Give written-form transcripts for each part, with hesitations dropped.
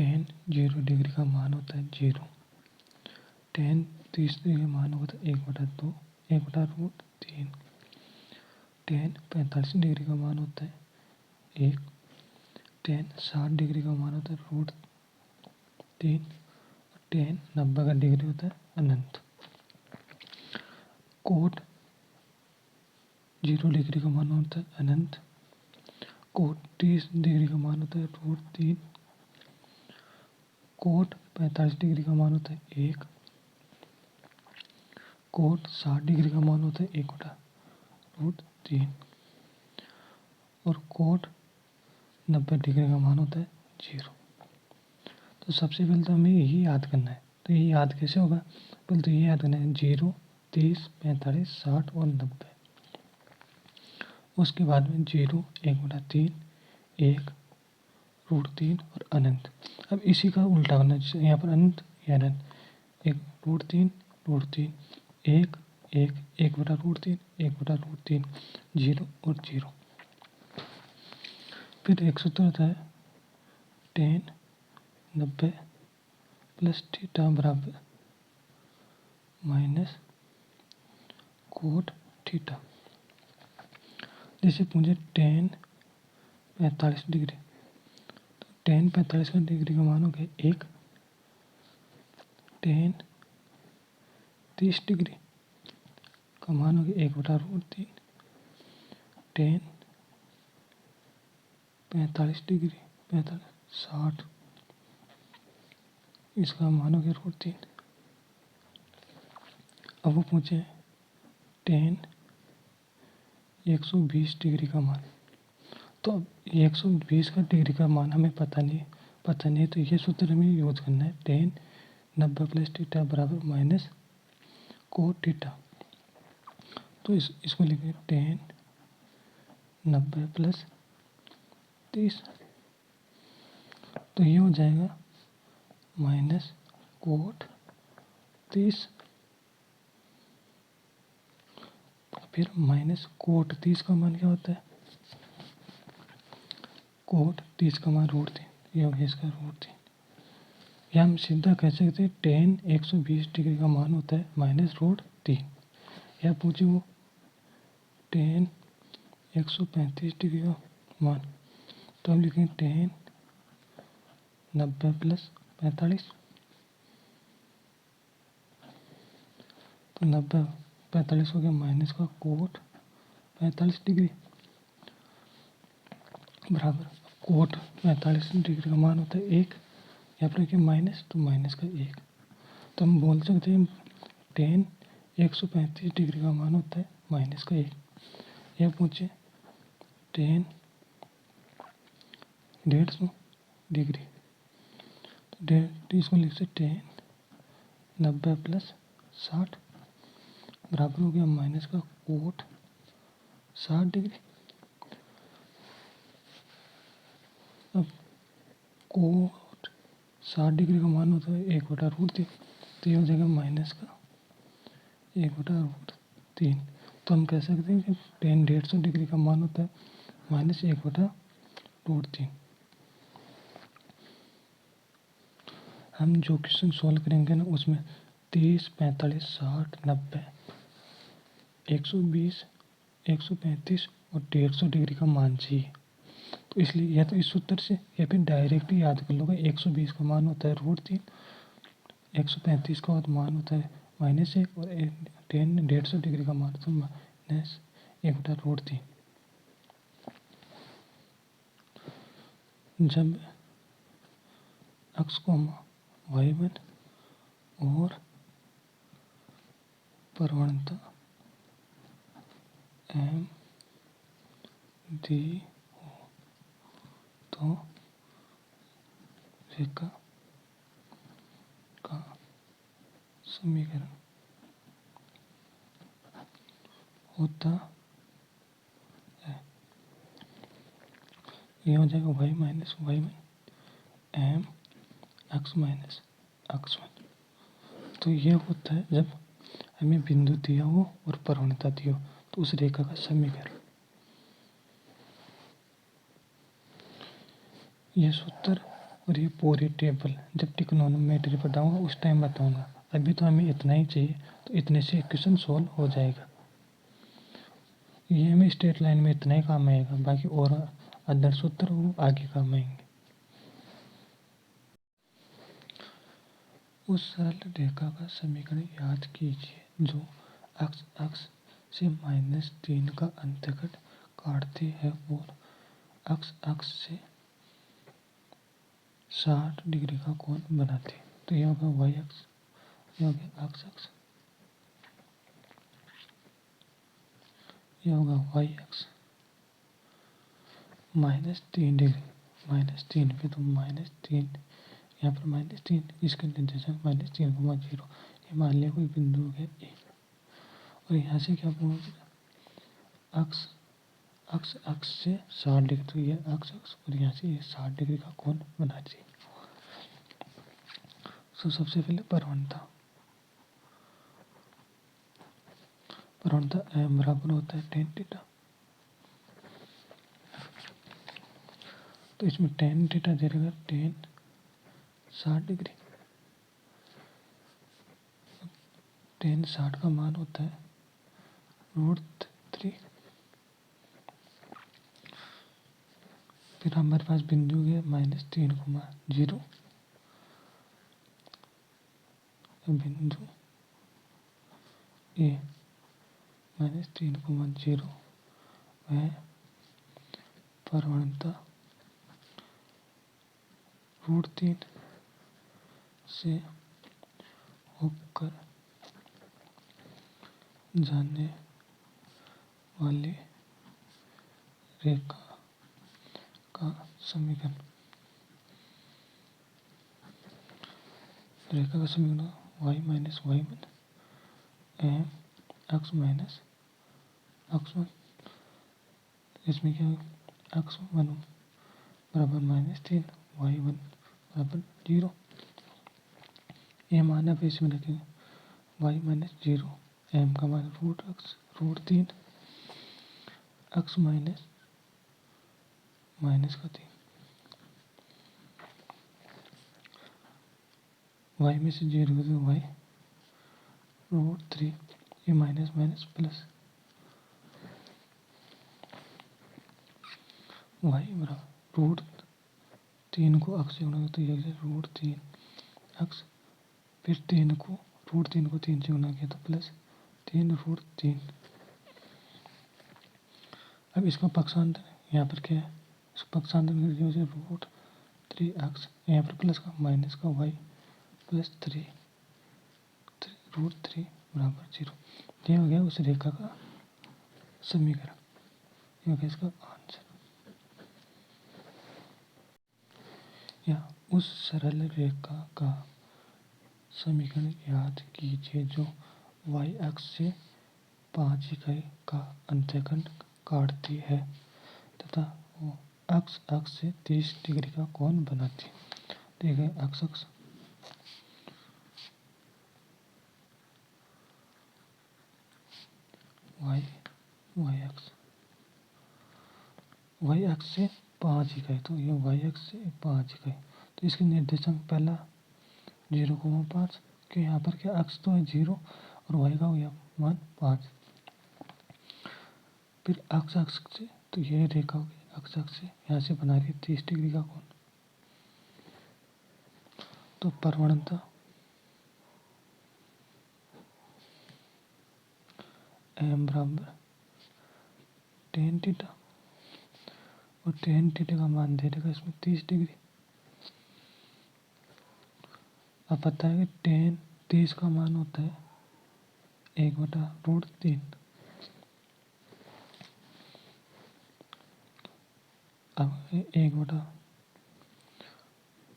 tan 0 degree का मान होता है 0। tan 30 डिग्री का मान होता है 1/2, 1/√3। tan 45 डिग्री का मान होता है 1। tan 60 डिग्री का मान होता है √3। tan 90 का डिग्री होता है अनंत। कोट 0 डिग्री का मान होता है अनंत। कोट 30 डिग्री का मान होता है √3। कोट 45 डिग्री का मान होता है 1। कोट 60 डिग्री का मान होता है 1/√3। और कोट 90 डिग्री का मान होता है 0। तो सबसे पहले तो हमें यही याद करना है। तो ये याद कैसे होगा? पहले तो ये याद करना है 0, 30, 45, 60 और 90। उसके बाद में 0, 1/3, 1, √3 और अनंत। अब इसी का उल्टा करना है, यहाँ पर अनंत या अनंत। 1 √3, √3, 1, 1, 1/√3, 1/√3, 0 और 0। फिर एक सूत्र होता है tan 90 प्लस थीटा बराबर माइनस कोट थीटा। जैसे मुझे tan 45 डिग्री, तो tan 45 का डिग्री का मान हो गया 1। tan 30 डिग्री का मान हो गया 1/√3। tan 45 डिग्री, 45, 60, इसका मान हो गया √3। अब वो पूछे tan 120 डिग्री का मान। तो अब 120 का डिग्री का मान हमें पता नहीं, तो ये सूत्र हमें यूज करना है tan 90 प्लस थीटा बराबर माइनस कोट थीटा। तो इसको लिखेंगे tan 90 प्लस 30, तो ये हो जाएगा माइनस कोट 30, फिर माइनस कोट 30 का मान क्या होता है? कोट 30 का मान √3, ये हो गया इसका √3। या हम सीधा कह सकते हैं tan 120 डिग्री का मान होता है माइनस √3। या पूछे वो tan 135 डिग्री का मान, तो हम लिखेंगे tan 90 प्लस 45। तो 90 45 हो गया माइनस का कोट 45 डिग्री बराबर कोट 45 डिग्री का मान होता है 1। यहाँ पर लिखे माइनस, तो माइनस का 1। तो हम बोल सकते हैं tan 135 डिग्री का मान होता है माइनस का 1। यह पूछे tan 150 डिग्री, तो इसको लिख सकते tan 90 प्लस 60 बराबर हो गया माइनस का कोट 60 डिग्री। अब कोट 60 डिग्री का मान होता है 1/√3, तो ये हो जाएगा माइनस का 1/√3। तो हम कह सकते हैं कि tan 150 डिग्री का मान होता है माइनस 1/√3। हम जो क्वेश्चन सॉल्व करेंगे ना, उसमें 30, 45, 60, 90, 120, 135 और 150 डिग्री का मान चाहिए। तो इसलिए या तो इस सूत्र से या फिर डायरेक्टली याद कर लोगे। 120 का मान होता है √3, 135 का मान होता है -1 और tan 150 डिग्री का मान तो माइनस 1/√3। जब अक्ष को y1 और प्रवणता m दी हो तो रेखा का समीकरण होता है। ये हो जाएगा y minus y1 m x minus x1। तो ये होता है जब हमें बिंदु दिया हो और प्रवणता दी हो, तो उस रेखा का समीकरण। यह सूत्र और ये पूरी टेबल जब ट्रिग्नोमेट्री पढ़ाऊंगा उस टाइम बताऊंगा। अभी तो हमें इतना ही चाहिए, तो इतने से इक्वेशन सॉल्व हो जाएगा। ये हमें स्ट्रेट लाइन में इतना ही काम आएगा, बाकी और अदर सूत्र वो आगे काम आएंगे। उस सरल रेखा का समीकरण याद कीजिए जो अक्ष अक्ष से -3 का अंतर्गत काटती है और अक्ष अक्ष से 60 डिग्री का कोण बनाती है। तो यह होगा वाई अक्ष, यह हो गया अक्ष अक्ष, यह होगा वाई अक्ष -3 डिग्री, -3 पे तो -3, यहाँ पर -3, इसका निर्देशांक -3,0। ये मान लिया कोई बिंदु हो गया ए, और यहाँ से क्या पहुँचेगा अक्ष अक्ष अक्ष से 60 डिग्री, तो ये अक्ष अक्ष और यहाँ से ये 60 डिग्री का कोण बना चाहिए। तो सबसे पहले प्रवणता m बराबर होता है tan थीटा। तो इसमें tan थीटा दे देगा tan 60 डिग्री, tan 60 का मान होता है √3। फिर हमारे पास बिंदु है -3,0, बिंदु ए -3,0 वह प्रवणता √3 से होकर जाने वाली रेखा का समीकरण। रेखा का समीकरण y माइनस y1 एम अक्ष माइनस अक्ष1। इसमें क्या होगा अक्ष1 बराबर -3, y1 बराबर 0। ये मान आप इसमें रखेंगे y -0, m का मान √3, अक्ष माइनस का 3, y में से 0 तो y √3, ये माइनस माइनस प्लस, y बराबर √3 को अक्ष से गुणा तो ये √3 अक्ष, फिर 3 को √3 को 3 से गुणा किया तो प्लस 3 √3। अब इसका पक्षांतर यहाँ पर क्या है, इसका पक्षांतर करके वजह √3 अक्ष, यहाँ पर प्लस का माइनस का y प्लस 3 √3 बराबर 0। ये हो गया उस रेखा का समीकरण, ये हो गया इसका आंसर। या उस सरल रेखा का समीकरण याद कीजिए जो y अक्ष से 5 इकाई का अंतःखंड काटती है तथा वो अक्ष अक्ष से 30 डिग्री का कोण बनाती है। ठीक है, अक्ष अक्ष y अक्ष से 5 इकाई, तो ये y अक्ष से 5 इकाई, तो इसके निर्देशांक पहला 0,5, क्योंकि यहाँ पर क्या अक्ष तो है 0 और y का हो गया मान 5। फिर अक्ष अक्ष से, तो ये रेखा होगी अक्ष अक्ष से यहाँ से बना रही है 30 डिग्री का कोण। तो प्रवणता m बराबर tan थीटा, और tan थीटा का मान दे देगा इसमें 30 डिग्री। अब पता है कि tan 30 का मान होता है 1/√3। अब 1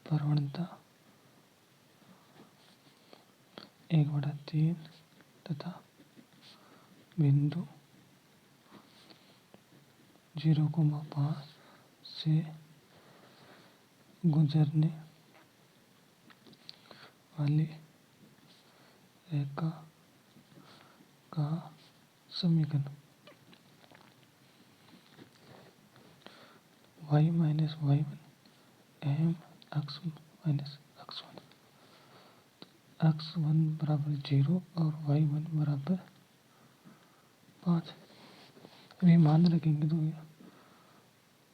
प्रवणता 1/3 तथा बिंदु 0,5 से गुजरने वाली रेखा का समीकरण y minus y1 m x minus x one, x one बराबर 0 और वाई वन बराबर 5। अब ये मान रखेंगे तो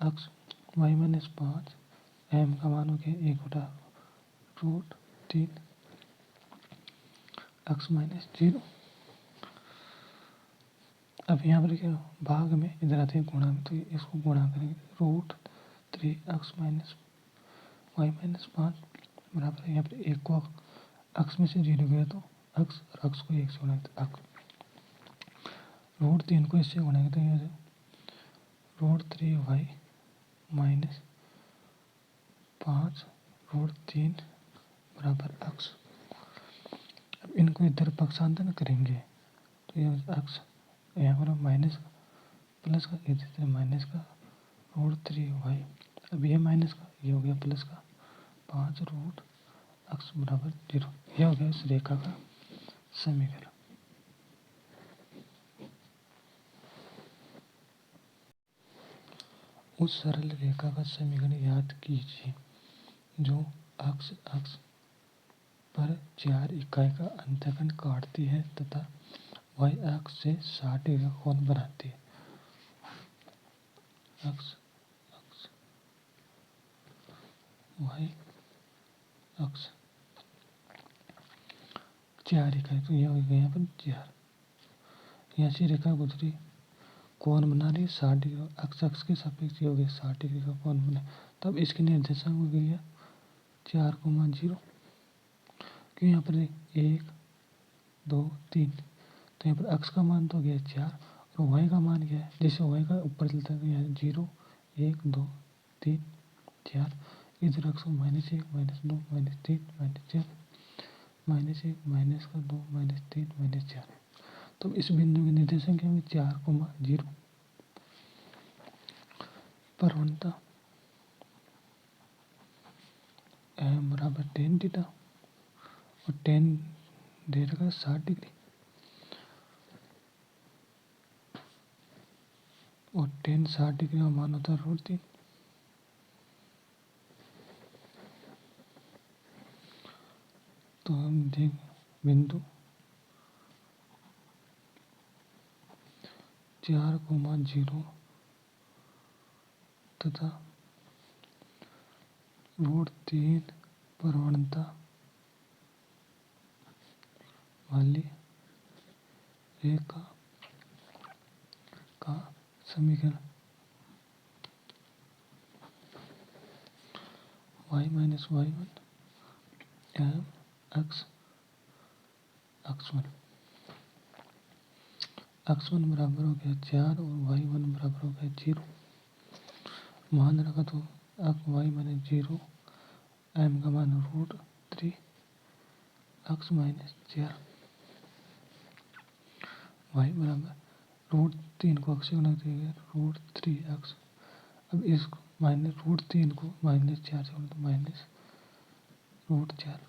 एक्स वाई माइनस 5, एम का मान हो गया 1/√3 एक्स माइनस 0। अब यहाँ पर क्या भाग में इधर आते हैं गुणा में, तो इसको गुणा करेंगे √3 एक्स माइनस वाई माइनस 5 बराबर यहाँ पर एक को एक्स में से 0 गया तो एक्स और एक्स को 1 से गुणा तो एक्स, √3 को इससे गुणा तो यहाँ √3 वाई माइनस 5 √3 बराबर एक्स। अब इनको इधर पक्षांतरण करेंगे तो ये एक्स, यहाँ पर माइनस प्लस का, इधर माइनस का √3 वाई, अब ये माइनस का ये हो गया प्लस का 5 रूट एक्स बराबर 0। यह हो गया इस रेखा का समीकरण। उस सरल रेखा का समीकरण याद कीजिए जो अक्ष अक्ष पर 4 इकाई का अंतःखंड काटती है तथा वाई अक्ष से 60 डिग्री का कोण बनाती है। अक्ष अक्ष वाई अक्ष 4 इकाई, तो यह हो गया यहाँ पर 4। यहाँ से रेखा गुजरी, कोण बना रही है 60 डिग्री, अक्ष अक्ष के सापेक्ष हो गया 60 डिग्री का कोण बना। तब इसके निर्देशांक हो गया 4,0, क्यों यहाँ पर 1 2 3, तो यहाँ पर अक्ष का मान तो हो गया 4 और वाई का मान क्या है, जैसे वाई का ऊपर चलता है तो यहाँ 0 1 2 3 4, इधर अक्ष को -1 -2 -3 -4 -1 -2 -3 -4, तो इस बिंदु के निर्देशांक क्या होंगे 4,0। प्रवणता एम बराबर tan थीटा और tan दे रखा 60 डिग्री और tan 60 डिग्री का मान होता है √3। तो हम देख बिंदु 4,0 तथा √3 प्रवणता वाली रेखा का समीकरण y minus Y one M X x1 बराबर हो गया 4 और y1 बराबर हो गया 0। मान रखा तो y माइनस 0, एम का मान √3 एक्स माइनस 4, y बराबर √3 को अक्ष गुना करेंगे √3 एक्स। अब इस √3 को -4 से गुणा माइनस √4।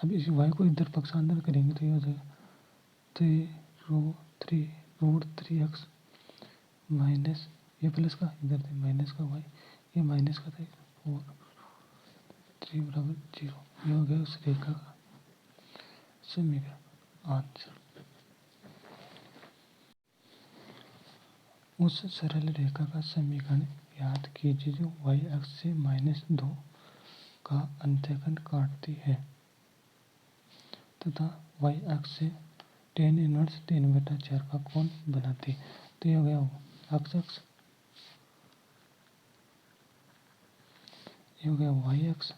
अब इस y को इधर पक्षांतर करेंगे तो ये हो जाएगा 3√3 एक्स माइनस ये प्लस का इधर थे माइनस का y, ये माइनस का था 4 3 बराबर 0। ये हो गया उस रेखा का समीकरण आंसर। उस सरल रेखा का समीकरण याद कीजिए जो y अक्ष से -2 का अंतःखंड काटती है तथा y अक्ष से tan इनवर्स 3/4 का कोण बनाती है। तो ये हो गया अक्ष अक्ष, ये हो गया y अक्ष,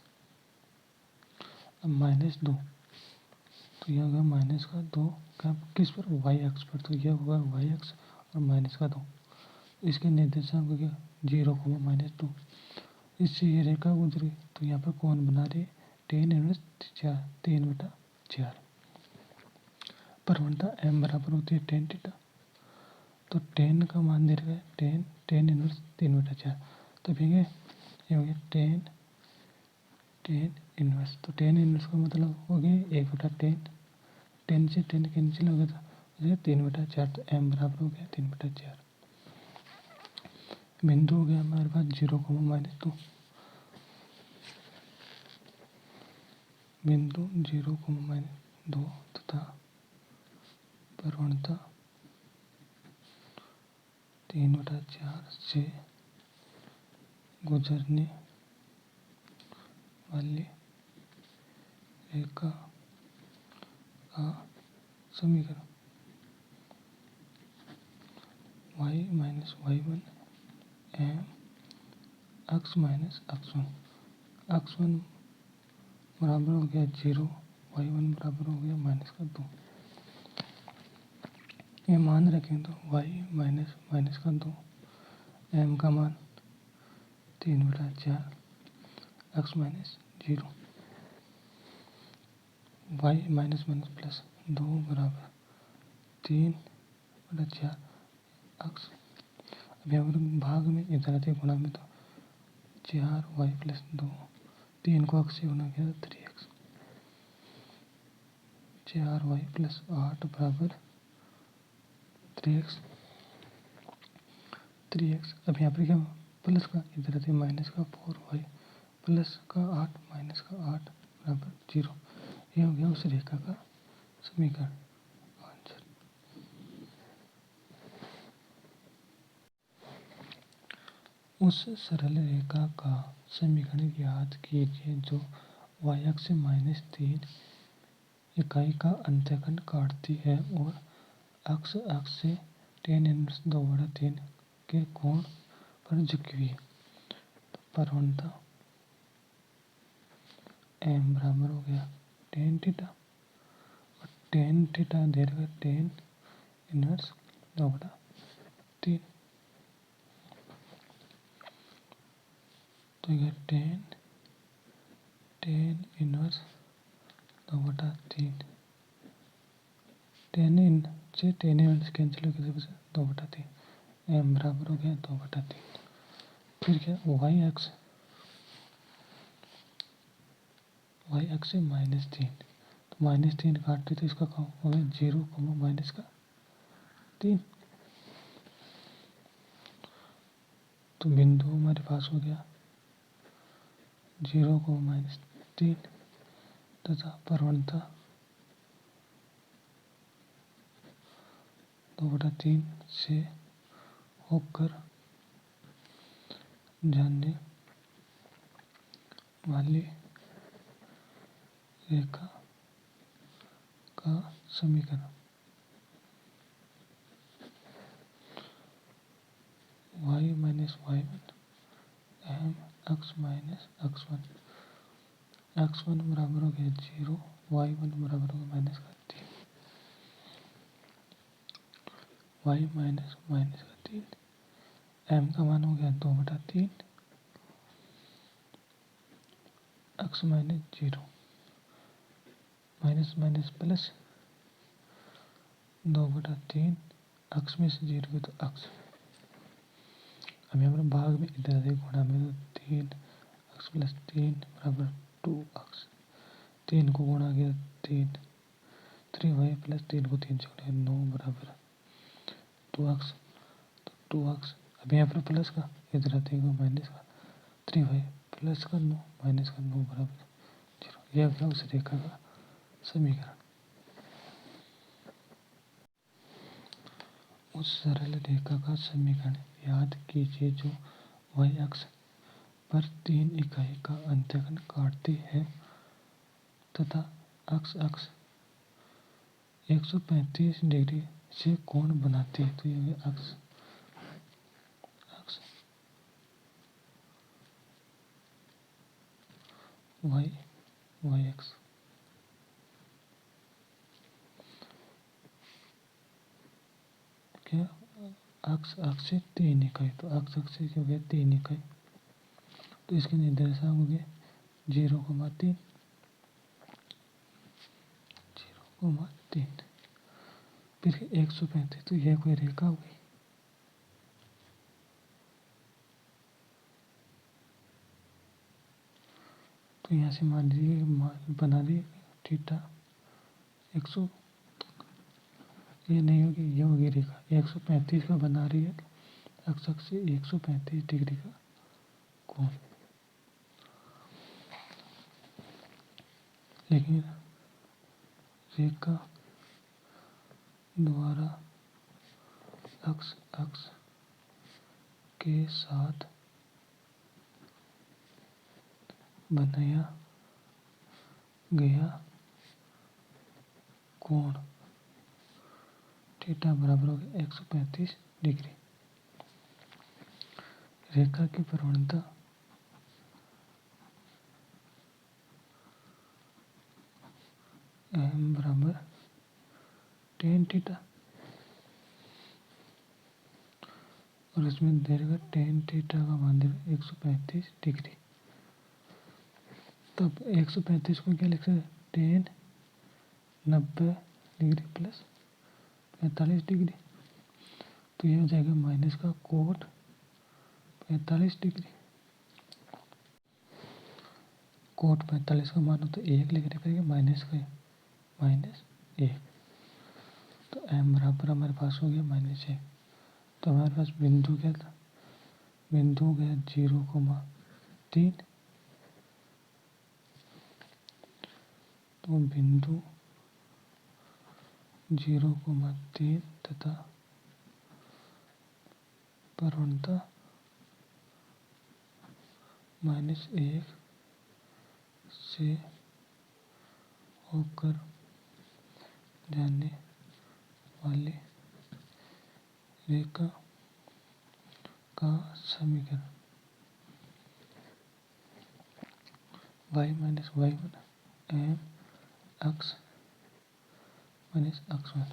अब -2, तो यह होगा माइनस का 2 का किस पर y अक्ष पर, तो यह होगा y अक्ष और माइनस का 2, इसके निर्देशांक हो गया 0, -2। इससे ये रेखा गुजरी तो यहाँ पर कोण बना रही है tan इनवर्स 3/4। प्रवणता m बराबर होती है tan थीटा, तो tan का मान दे रखा है tan इनवर्स 3/4, तो फिर ये हो गया tan इनवर्स, तो tan इनवर्स का मतलब हो गया 1/10, 10 से 10 कैंसिल हो गया था 3/4, तो m बराबर हो गया 3/4। बिंदु हो गया हमारे पास 0, -2। बिंदु 0,-2 तथा प्रवणता 3/4 से गुजरने वाली रेखा का समीकरण y-y1 एम x-x1 x1 बराबर हो गया 0, y1 बराबर हो गया -2। ये मान रखें तो y -2, m का मान 3/4, x -0, y +2 बराबर 3/4 x। अब यहाँ पर भाग में इधर थे गुणा में तो 4y + 2, 3 को x से गुणा किया तो 3x, 4y + 8 बराबर 3x। अब यहाँ पर क्या प्लस का इधर थे माइनस का 4y प्लस का 8 माइनस का 8 बराबर 0। ये हो गया उस रेखा का समीकरण आंसर। उस सरल रेखा का समीकरण याद कीजिए जो y अक्ष से -3 इकाई का अंतःखंड काटती है और x अक्ष से tan 1/2/3 के कोण पर झुकी हुई है। प्रवणता m बराबर हो गया tan थीटा, और tan थीटा दे रखा tan 1/2/3, तो यह tan 1/2/3, tan से tan इनवर्स कैंसिल हो गया, 2/3, m बराबर हो गया 2/3। फिर क्या y अक्ष से -3, तो -3 काटते तो इसका हो गया 0, -3, तो बिंदु हमारे पास हो गया 0, -3 तथा प्रवणता 2/3 से होकर जाने वाली रेखा का समीकरण y -y1 m x-x1, x1 बराबर हो गया 0, y1 बराबर हो गया -3, y -3, m का मान हो गया 2/3, x -0, माइनस प्लस 2/3, x में से 0 तो x। अब यहाँ पर भाग में इधर से गुणा में तो 3x + 3 बराबर 2x, 3 को गुणा किया 3y + 3 को 3 से गुणा 9 बराबर 2x, तो 2x। अब यहाँ पर प्लस का इधर आते माइनस का 3y प्लस का 9 माइनस का 9 बराबर 0। यह होगा उस रेखा का समीकरण। उस सरल रेखा का समीकरण याद कीजिए जो y अक्ष पर 3 इकाई का अंतःखंड काटती है तथा x अक्ष 135 डिग्री से कोण बनाती है। तो यह अक्ष y अक्ष क्या अक्ष से 3 इकाई, तो अक्ष से क्या हो गया 3 इकाई, तो इसके निर्देशांक हो गए 0,3, 0,3, फिर 135, तो यह कोई रेखा हो गई। तो यहाँ से मान लीजिए बना दी थीटा 100, ये नहीं होगी, ये होगी रेखा 135 का बना रही है, अक्ष से 135 डिग्री का कोण। लेकिन रेखा द्वारा अक्ष अक्ष के साथ बनाया गया कोण थीटा बराबर होगा 135 डिग्री। रेखा की प्रवणता m बराबर tan थीटा और इसमें दे देगा tan थीटा का मान देगा 135 डिग्री। तब 135 को क्या लिख सकते हैं, tan 90 डिग्री प्लस 45 डिग्री, तो ये हो जाएगा माइनस का कोट 45 डिग्री। कोट 45 का मान हो तो 1 लेकर करेंगे माइनस का -1, तो m बराबर हमारे पास हो गया -1। तो हमारे पास बिंदु क्या था, बिंदु गया 0,3, तो बिंदु 0,3 तथा प्रवणता -1 से होकर जाने वाली रेखा का समीकरण y माइनस y1 m अक्ष माइनस x1,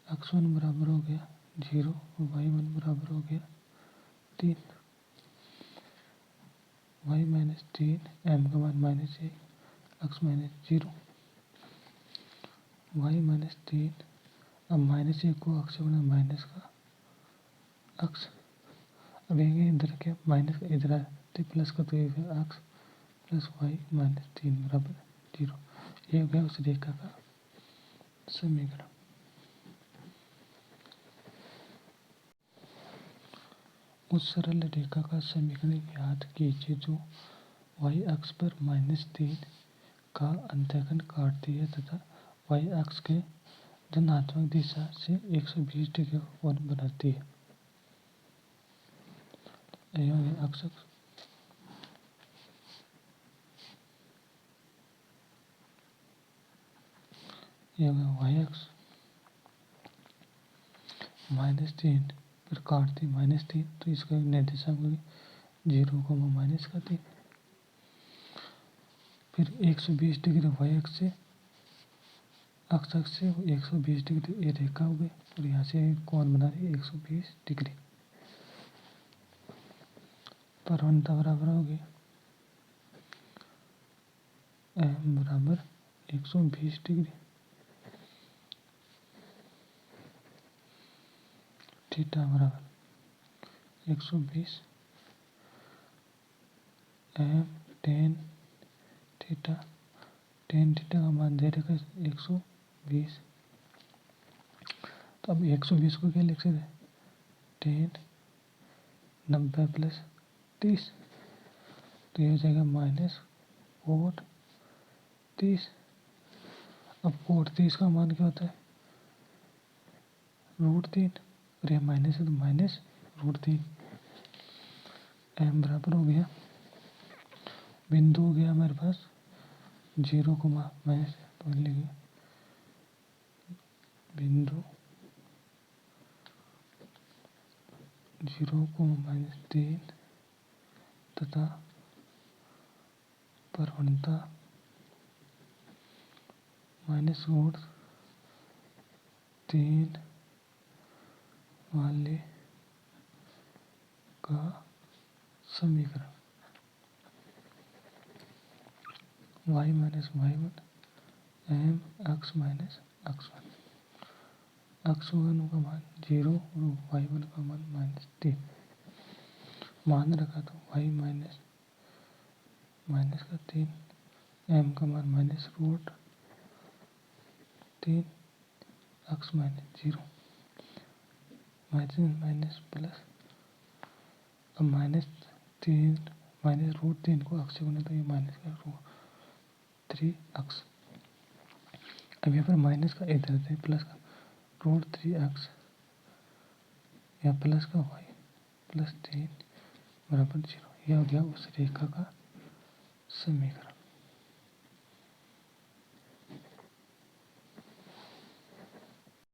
x1 बराबर हो गया 0 और y1 बराबर हो गया 3, y माइनस 3 m का मान -1 x माइनस 0, y माइनस 3। अब -1 को अक्ष बना माइनस का अक्ष, अब ये इधर क्या माइनस का इधर आते प्लस का, तो ये अक्ष प्लस y माइनस 3 बराबर 0। ये हो गया उस रेखा का समीकरण। उस सरल रेखा का समीकरण याद कीजिए जो y अक्ष पर -3 का अंतःखंड काटती है तथा y अक्ष के धनात्मक दिशा से 120 डिग्री का कोण बनाती है। ये हो गया अक्ष, ये हो गया y अक्ष -3 पर काटती -3, तो इसका निर्देशांक होगी 0,-3। फिर 120 डिग्री y अक्ष से अक्ष से 120 डिग्री ये रेखा हो गई और यहाँ से कोण बना रही है 120 डिग्री। प्रवणता बराबर होगी m बराबर 120 डिग्री, थीटा बराबर 120 m tan theta, tan theta का मान दे रखा 120। तो अब 120 को क्या लिख सकते हैं, tan 90 प्लस 30, तो ये हो जाएगा माइनस कोट 30। अब कोट 30 का मान क्या होता है, √3, और यह माइनस है तो माइनस √3। m बराबर हो गया, बिंदु हो गया हमारे पास 0, माइनस बिंदु 0,-3 तथा प्रवणता -√3 वाले का समीकरण y माइनस y1 m अक्ष माइनस x1, x1 का मान 0 और y1 का मान -3 मान रखा, तो y माइनस का 3, m का मान -√3, x माइनस 0, माइनस प्लस, अब -3 -√3 को अक्ष गुना तो ये माइनस का 3 अक्स। अब यहाँ पर माइनस का इधर से प्लस का √3x या प्लस का y +3 = 0। यह हो गया उस रेखा का समीकरण।